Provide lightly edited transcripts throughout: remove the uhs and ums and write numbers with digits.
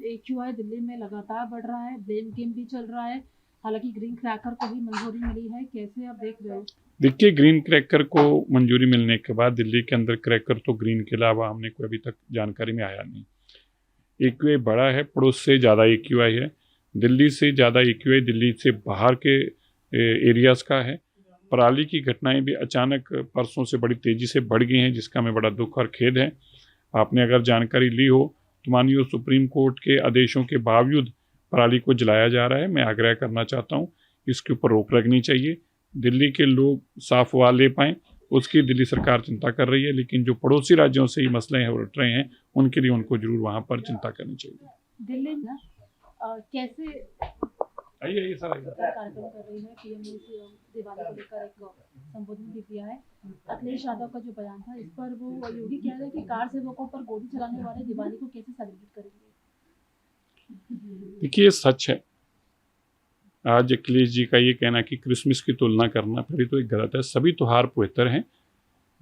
AQI Delhi में लगातार बढ़ रहा है, ब्लेम गेम भी चल रहा है। हालांकि ग्रीन क्रैकर को भी मंजूरी मिली है, कैसे आप देख रहे हो? देखिए, ग्रीन क्रैकर को मंजूरी मिलने के बाद दिल्ली के अंदर क्रैकर तो ग्रीन के अलावा हमने कोई अभी तक जानकारी में आया नहीं। AQI बड़ा है, पड़ोस से ज़्यादा AQI है, दिल्ली से ज़्यादा AQI दिल्ली से बाहर के एरियाज़ का है। पराली की घटनाएं भी अचानक परसों से बड़ी तेज़ी से बढ़ गई हैं, जिसका हमें बड़ा दुख और खेद है। आपने अगर जानकारी ली हो तो मानिए सुप्रीम कोर्ट के आदेशों के बावजूद पराली को जलाया जा रहा है। मैं आग्रह करना चाहता हूँ, इसके ऊपर रोक लगनी चाहिए। दिल्ली के लोग साफ हवा ले पाएँ, उसकी दिल्ली सरकार चिंता कर रही है, लेकिन जो पड़ोसी राज्यों से ये मसले हैं उठ रहे हैं, उनके लिए उनको जरूर वहाँ पर चिंता करनी चाहिए। दिल्ली में कैसे आइए सर, कार्यक्रम कर रही है, पीएम ने दिवाली को लेकर एक संबोधन भी किया है। अखिलेश यादव का जो बयान था, इस पर वो योगी कह रहे हैं कि कार सेवकों पर गोली चलाने वाले दिवाली को कैसे सेलिब्रेट करेंगे? देखिए, सच है, आज अखिलेश जी का ये कहना कि क्रिसमस की तुलना करना पहले तो एक गलत है। सभी त्योहार पवित्र हैं।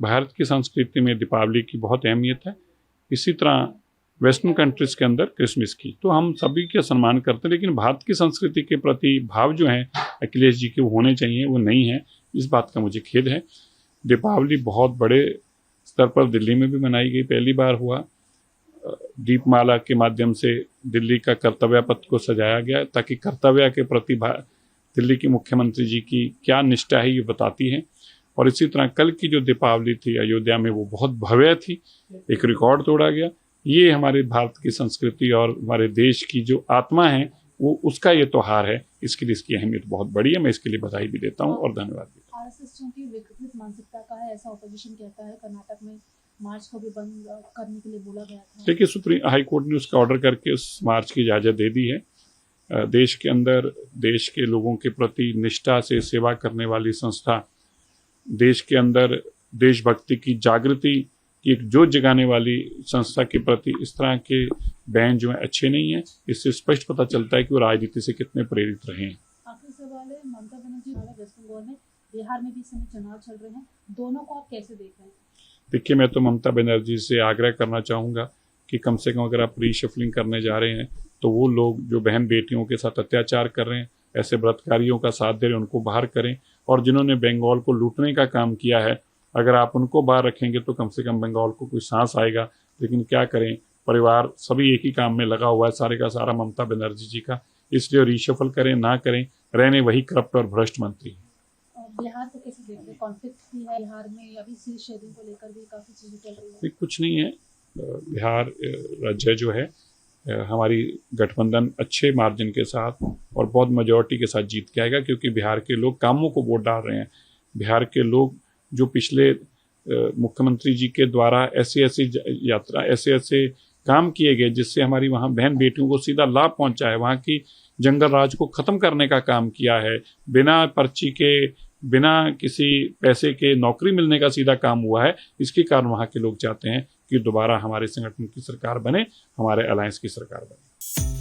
भारत की संस्कृति में दीपावली की बहुत अहमियत है, इसी तरह वेस्टर्न कंट्रीज के अंदर क्रिसमस की, तो हम सभी का सम्मान करते हैं। लेकिन भारत की संस्कृति के प्रति भाव जो हैं अखिलेश जी के वो होने चाहिए, वो नहीं है। इस बात का मुझे खेद है। दीपावली बहुत बड़े स्तर पर दिल्ली में भी मनाई गई, पहली बार हुआ। दीपमाला के माध्यम से दिल्ली का कर्तव्य पथ को सजाया गया, ताकि कर्तव्य के प्रति दिल्ली की मुख्यमंत्री जी की क्या निष्ठा है ये बताती है। और इसी तरह कल की जो दीपावली थी अयोध्या में, वो बहुत भव्य थी, एक रिकॉर्ड तोड़ा गया। ये हमारे भारत की संस्कृति और हमारे देश की जो आत्मा है, वो उसका ये त्योहार है। इसके लिए इसकी अहमियत बहुत बड़ी है। मैं इसके लिए बधाई भी देता हूँ और धन्यवाद भी। आरएसएस चूंकि विकसित मानसिकता का है, ऐसा ऑपोजिशन कहता है। कर्नाटक में मार्च को भी बंद करने के लिए बोला गया था। देखिए, सुप्रीम हाई कोर्ट ने उसका ऑर्डर करके उस मार्च की इजाज़त दे दी है। देश के अंदर देश के लोगों के प्रति निष्ठा से सेवा करने वाली संस्था, देश के अंदर देशभक्ति की जागृति की एक जोत जगाने वाली संस्था के प्रति इस तरह के बैन जो है अच्छे नहीं है। इससे स्पष्ट पता चलता है कि वो राजनीति से कितने प्रेरित रहे हैं। आखिरी सवाल है, ममता बनर्जी वेस्ट बंगाल में, बिहार में भी इस समय चुनाव चल रहे हैं, दोनों को आप कैसे देख रहे हैं? देखिए, मैं तो ममता बनर्जी से आग्रह करना चाहूँगा कि कम से कम अगर आप रीशफलिंग करने जा रहे हैं तो वो लोग जो बहन बेटियों के साथ अत्याचार कर रहे हैं, ऐसे बलात्कारियों का साथ दे रहे हैं, उनको बाहर करें। और जिन्होंने बंगाल को लूटने का काम किया है, अगर आप उनको बाहर रखेंगे तो कम से कम बंगाल को कोई सांस आएगा। लेकिन क्या करें, परिवार सभी एक ही काम में लगा हुआ है, सारे का सारा ममता बनर्जी जी का। इसलिए रीशफल करें ना करें, रहने वही करप्ट और भ्रष्ट मंत्री। बिहार को कैसे देख रहे हैं? कॉन्फ्लिक्ट भी है बिहार में, अभी सीट शेयरिंग को लेकर भी काफ़ी चीज़ें चल रही है। कुछ नहीं है, बिहार राज्य जो है हमारी गठबंधन अच्छे मार्जिन के साथ और बहुत मेजॉरिटी के साथ जीत के आएगा, क्योंकि बिहार के लोग कामों को वोट डाल रहे हैं। बिहार के लोग जो पिछले मुख्यमंत्री जी के द्वारा ऐसे काम किए गए जिससे हमारी वहाँ बहन बेटियों को सीधा लाभ पहुँचा है, वहाँ की जंगल राज को ख़त्म करने का काम किया है, बिना पर्ची के बिना किसी पैसे के नौकरी मिलने का सीधा काम हुआ है। इसके कारण वहाँ के लोग चाहते हैं कि दोबारा हमारे संगठन की सरकार बने, हमारे अलायंस की सरकार बने।